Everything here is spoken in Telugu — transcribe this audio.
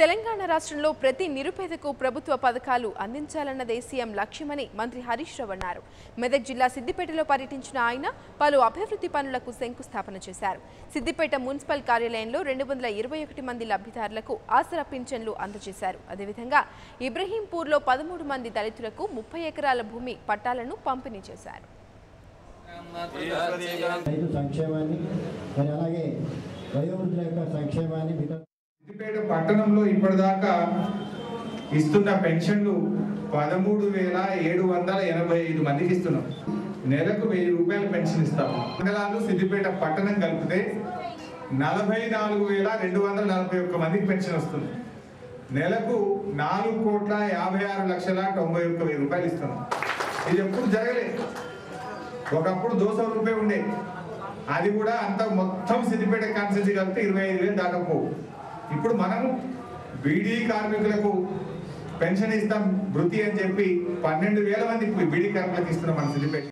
తెలంగాణ రాష్ట్రంలో ప్రతి నిరుపేదకు ప్రభుత్వ పథకాలు అందించాలన్నదే సీఎం లక్ష్యమని మంత్రి హరీష్ రావు అన్నారు. మెదక్ జిల్లా సిద్దిపేటలో పర్యటించిన ఆయన పలు అభివృద్ధి పనులకు శంకుస్థాపన చేశారు. సిద్దిపేట మున్సిపల్ కార్యాలయంలో 221 మంది లబ్ధిదారులకు ఆసరా పింఛన్లు అందజేశారు. అదేవిధంగా ఇబ్రహీంపూర్లో 13 మంది దళితులకు 30 ఎకరాల భూమి పట్టాలను పంపిణీ చేశారు. సిద్దిపేట పట్టణంలో ఇప్పటిదాకా ఇస్తున్న పెన్షన్లు 13,785 మందికి ఇస్తున్నాం. నెలకు 1000 రూపాయల పెన్షన్ ఇస్తాం. మండలాలు సిద్దిపేట పట్టణం కలిపితే 44,241 మందికి పెన్షన్ వస్తుంది. నెలకు 4,56,91,000 రూపాయలు ఇస్తున్నాం. ఇది ఎప్పుడు జరగలేదు. ఒకప్పుడు 200 రూపాయలు ఉండే, అది కూడా అంత మొత్తం సిద్దిపేట కాన్స్టిట్యూన్సీ కలిపితే 25,000 దాకపోవు. ఇప్పుడు మనము బీడీ కార్మికులకు పెన్షన్ ఇస్తాం వృత్తి అని చెప్పి 12,000 మంది బీడీ కార్మికులకు ఇస్తున్నాం మన సిద్దిపేట.